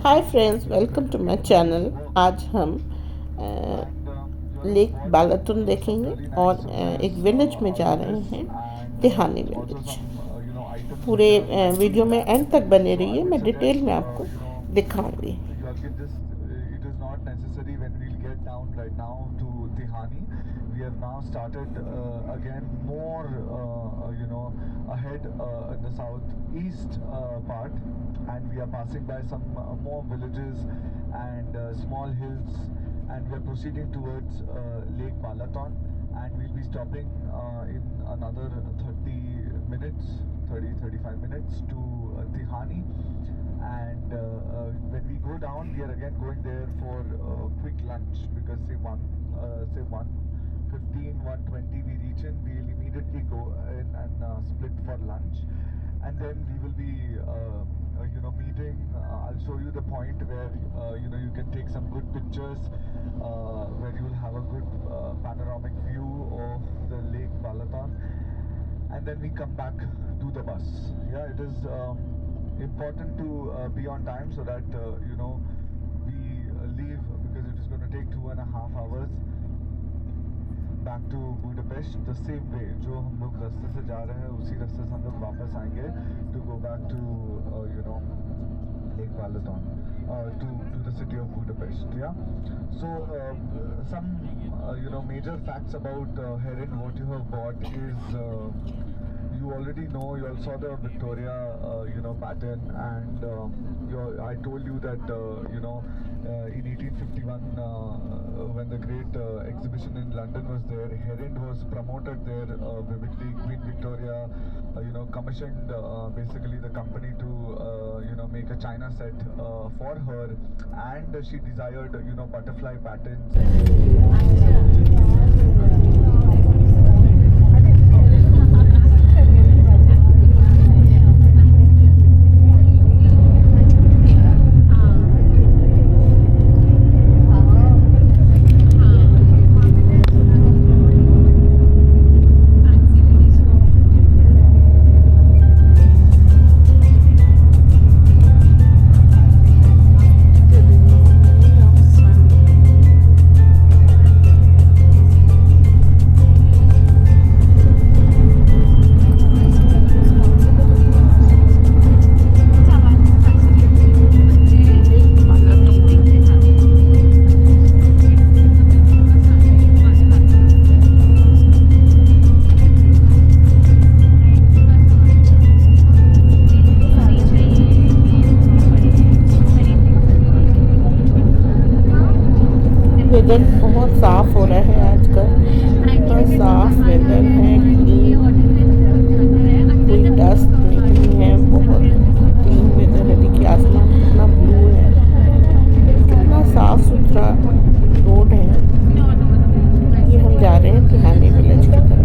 Hi friends, welcome to my channel. आज हम lake बालातुन देखेंगे और एक विलेज में जा रहे हैं, तिहानी विलेज। पूरे वीडियो में एंड तक बने रहिए, मैं डिटेल में आपको दिखाऊंगी। It is not necessary when we'll get down right now to Tihani. We have now started again more, ahead in the southeast part, and we are passing by some more villages and small hills, and we are proceeding towards Lake Balaton, and we'll be stopping in another 30 minutes, 35 minutes to Tihani. And when we go down, we are again going there for quick lunch, because say 1:15, 1:20 we reach in, we'll immediately go in and split for lunch, and then we will be meeting. I'll show you the point where you can take some good pictures, where you will have a good panoramic view of the Lake Balaton, and then we come back to the bus. Yeah, it is important to be on time, so that we leave, because it is going to take 2.5 hours back to Budapest the same way. जो हम लोग रास्ते से जा रहे हैं, उसी रास्ते से हम लोग वापस आएंगे to go back to Lake Balaton, to the city of Budapest. Yeah. So some major facts about Heron. What you have bought is, you already know. You all saw the Victoria pattern, and I told you that in 1851, when the great exhibition in London was there, Heron was promoted there vividly. Queen Victoria commissioned basically the company to make a china set for her, and she desired butterfly patterns. Weather बहुत साफ़ हो रहा है आजकल, बहुत साफ़ weather है, कोई डस्ट नहीं है, बहुत क्लीन वेदर है। देखिए आसमान कितना ब्लू है, कितना साफ़ सुथरा रोड है। ये हम जा रहे हैं तिहानी विलेज की तरफ।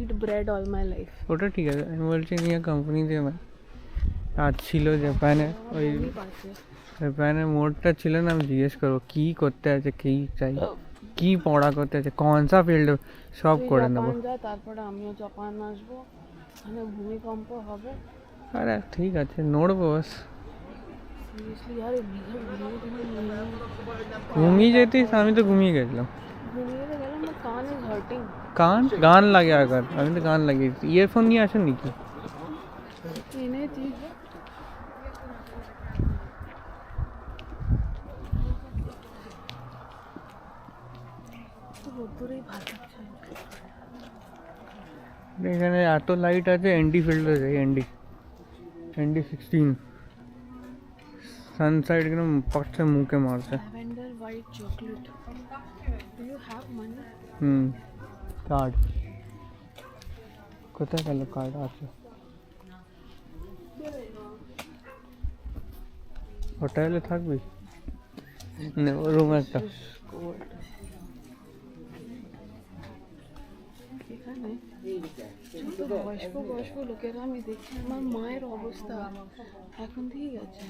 eat bread all my life. ওটা ঠিক আছে, আমি বলছি নিয়ে কোম্পানিতে আর ছিল জাপানে, ওই মমি পাশে জাপানের মোড়টা ছিল না, আমি জিজ্ঞেস করবো কী করতে আছে, কী চাই, কী পড়া করতে আছে, কনসা ফিল্ড, সব তুই করে নেবো। জাপান যা, তারপরে আমিও জাপান আসবো, ওখানে ভূমিকম্প হবে। আরে ঠিক আছে, নড়বো বাস। সিরিয়াসলি यार ঘুমিয়ে যেতিস, আমি তো ঘুমিয়ে গেছিলাম। ঘুমিয়ে তো গেলাম, বাট কান ইজ হার্টিং। গান লাগে আগার, আমি তো গান লাগিয়েছি। ইয়ারফোন নিয়ে আসেন নাকি? এনেছি। রোদ্দুরেই ভালো লাগছে। এখানে এত লাইট আছে, এনডি ফিল্ড আছে, এনডি 16 সানসাইড একদম পাচ্ছে মুখে মারছে। Lavender white chocolate. Do you have money? Card কোথায় গেল? কার্ড আছে হোটেলে, থাকবি রুম একটা। এখানে ছোট বয়স্ক লোকেরা, আমি দেখছি আমার মায়ের অবস্থা এখন ঠিক আছে।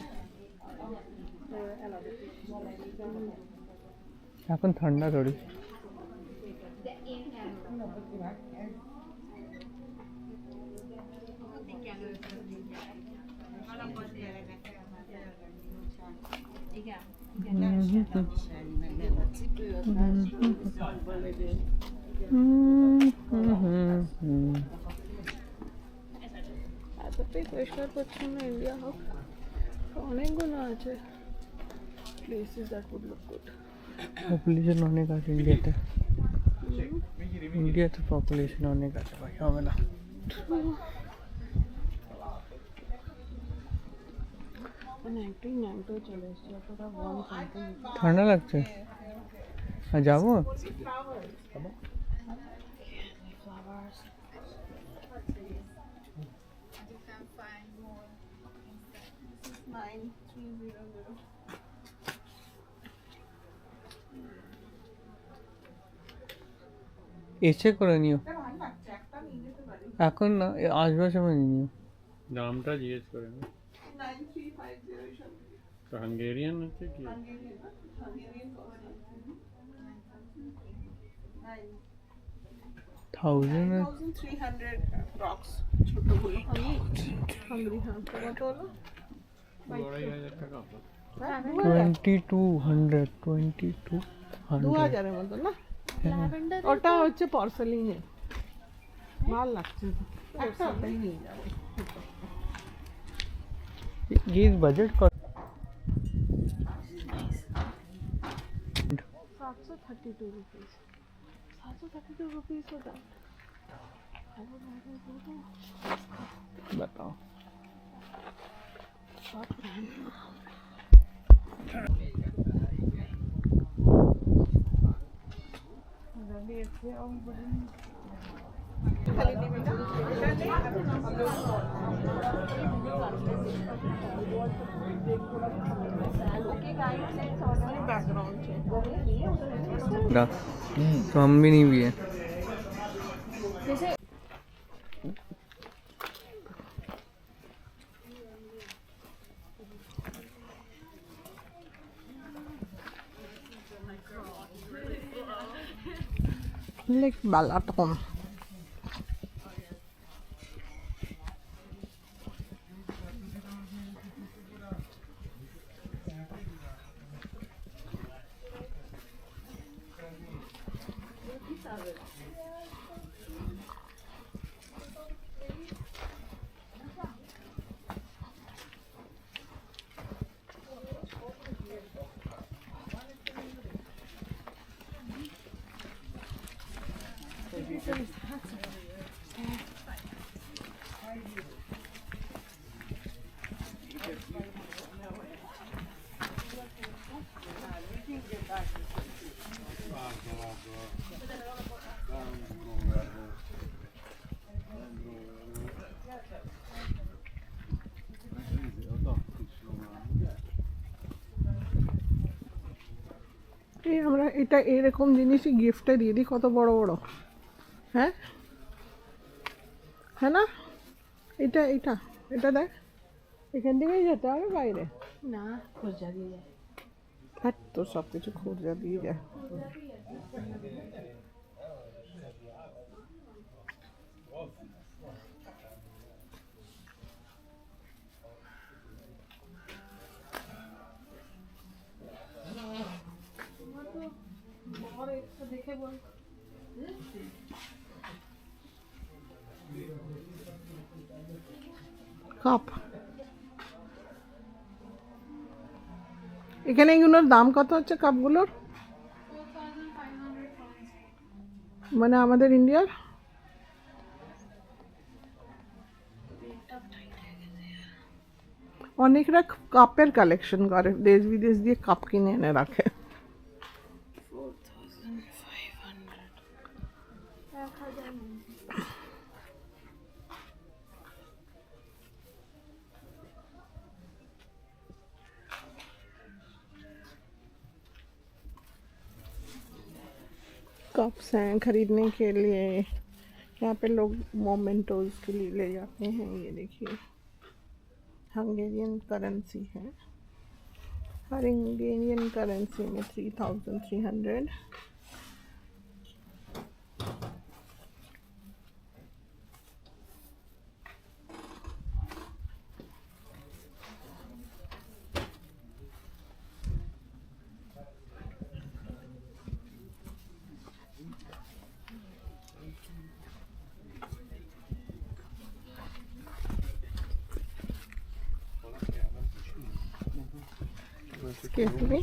এখন ঠান্ডা থোড়ি। এতটাই পরিষ্কার পরিচ্ছন্ন ইন্ডিয়া হোক, অনেকগুলো আছে places that would look good. Population অনেক আছে ইন্ডিয়াতে, ইন্ডিয়াতে পপুলেশন অনেক আছে ভাই, হবে না। ন্যাংটো চলে এসছে, অতটা ওয়ার্ম সামথিং। ঠান্ডা লাগছে, আর যাবো। ফ্লাওয়ার্স এসে করে নিও, এখন না, আসবার সময় নিও। দামটা জিজ্ঞেস করে নি। 9350 তো হাঙ্গেরিয়ান আছে কি? Thousand 1300 rocks ছোটগুলো। হাঙ্গরি হ্যাঁ, কত হলো? 2500 টাকা। 2200 2200 2000 এর মতো না? ওটা হচ্ছে পর্সেলিনে, ভালো লাগছে, একটা ওটাই নিয়ে যাবো। ये बजट का 732 rupees. 732 rupees for that. बताओ। तो हम भी नहीं भी है। Like Balaton. আমরা এটা এরকম জিনিসই গিফটে দিয়ে দিই, কত বড় বড়। হ্যাঁ है ना এটা এটা এটা দেখ এখান থেকেই যেতে হবে বাইরে না খোঁজা দিয়ে যায় হ্যাঁ তো সব কিছু খোঁজা দিয়ে যায় দেখে বল কাপ এখানে এগুলোর দাম কত হচ্ছে কাপগুলোর মানে আমাদের ইন্ডিয়ার অনেকরা কাপের কালেকশন করে দেশ বিদেশ দিয়ে কাপ কিনে এনে রাখে कप्स हैं खरीदने के लिए यहाँ पे लोग मोमेंटोज के लिए ले जाते हैं ये देखिए हंगेरियन करेंसी है हर हंगेरियन करेंसी में 3300 Excuse me.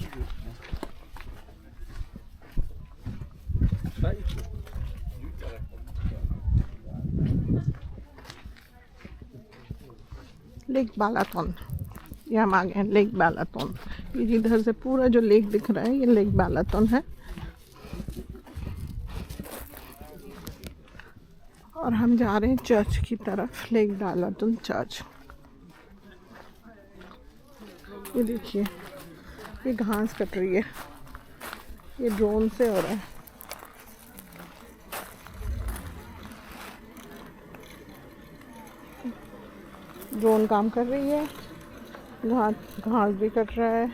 लेक बालातन ये हम आ गए हैं लेक बालातन ये जिधर से पूरा जो लेक दिख रहा है ये लेक बालातन है और हम जा रहे हैं चर्च की तरफ लेक बालातन चर्च ये देखिए ये घास कट रही है ये ड्रोन से हो रहा है ड्रोन काम कर रही है घास भी कट रहा है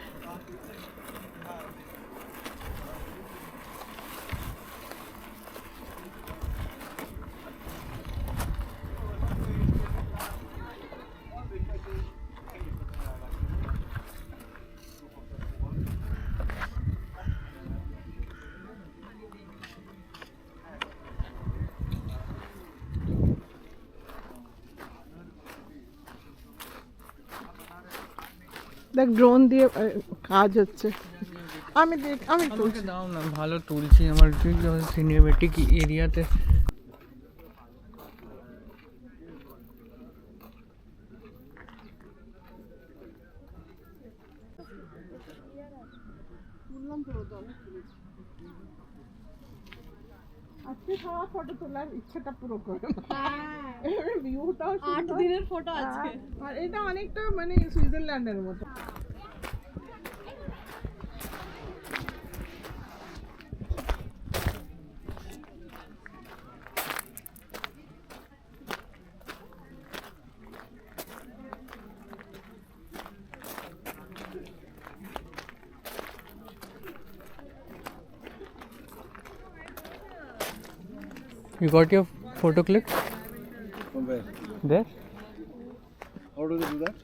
দেখ ড্রোন দিয়ে কাজ হচ্ছে আমি আমাকে দাও না ভালো তুলছি আমার সিনেমেটিক এরিয়াতে আজকে সব ফটো তোলার ইচ্ছাটা পুরো করে ভিউটাও 8 দিনের ফটো আজকে আর এটা অনেকটা মানে সুইজারল্যান্ডের মতো You got your photo click? From where? There? How do they do that?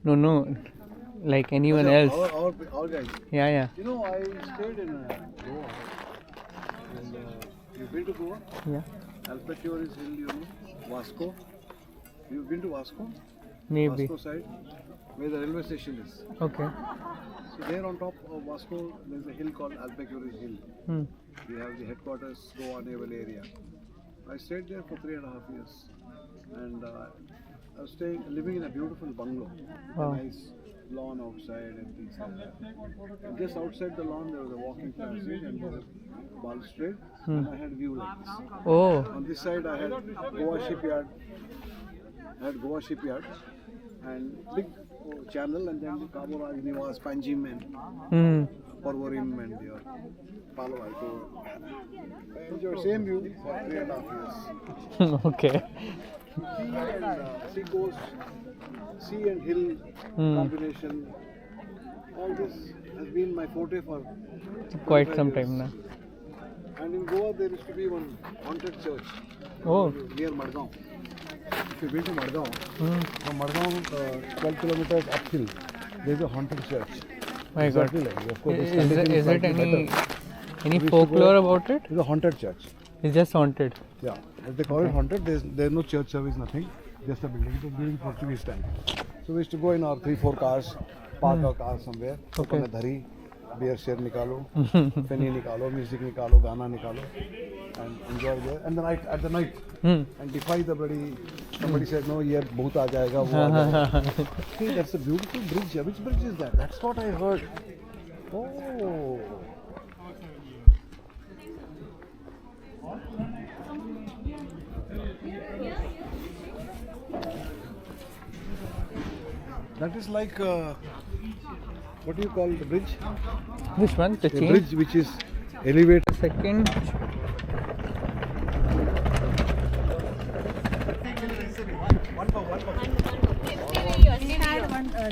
No, like anyone else. Our guys. Yeah. You know, I stayed in Goa. And, you've been to Goa? Yeah, Alpecchioris Hill, you know, Vasco. You've been to Vasco? maybe. Vasco side, where the railway station is. Okay. So there on top of Vasco, there's a hill called Alpecchioris Hill. We have the headquarters, Goa Naval Area. I stayed there for 3.5 years, and I was living in a beautiful bungalow, Wow. a nice lawn outside and things like that. And just outside the lawn, there was a walking passage and there was a balustrade, and I had view like this. Oh, On this side, I had Goa shipyard. And big channel, and then the Cabo Raj Niwas, Panjim, and Porvorim, and the Palo Alto. So your same view for 3.5 years. okay. sea coast, sea and hill combination. All this has been my forte for Quite some 25 time years. now. And in Goa there used to be one haunted church Oh. near Madgaon. If you been to Madgaon, Hmm. from Madgaon 12 kilometers uphill, there is a haunted church. My God. Exactly like, of course, Is, this condition is it slightly any better. any We used to folklore go- about it? It's a haunted church. It's just haunted. Yeah, as they call it haunted. There's no church service, nothing. Just a building. It was during Portuguese time. So we used to go in our 3-4 cars, park our car somewhere. Okay. अपने धरी, beer share निकालो, penny निकालो, music निकालो, गाना निकालो, and enjoy there. And at the night, Hmm. and defy the bloody. Somebody said no, ये भूत आ जाएगा, वो आ जाएगा. Hey, that's a beautiful bridge. Which bridge is that? That's what I heard. Oh. That is like what do you call the bridge? Which one? The A chain? bridge which is elevated. Second.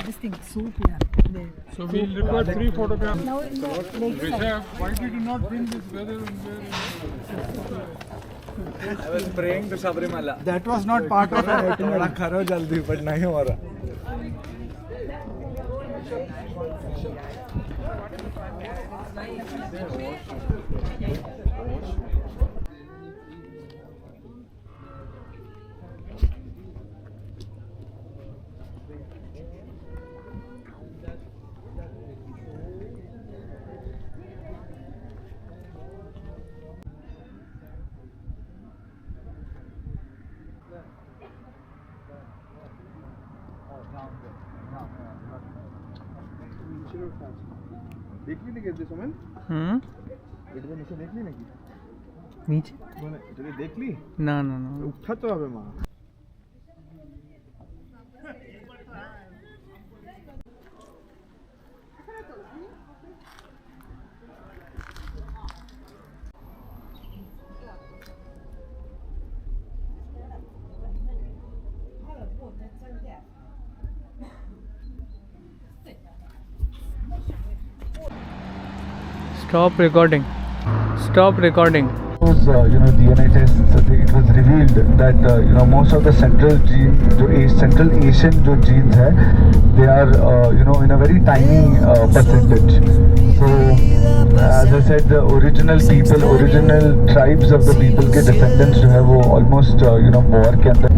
This thing, soup here. So we'll require 3 photographs. Now in the lakeside. Why did you not bring this weather? That was not part of our itinerary. करो जल्दी but नहीं हो रहा. देख ली नहीं कहते सुमन? Hmm. इधर नीचे देख ली नहीं? नीचे? तुझे देख ली? No, no, no. उठा तो अबे माँ. Stop recording. Stop recording. Those DNA tests, it was revealed that most of the central Central Asian जो genes है, they are in a very tiny percentage. So as I said, the original tribes of the people के descendants जो है वो almost war के अंदर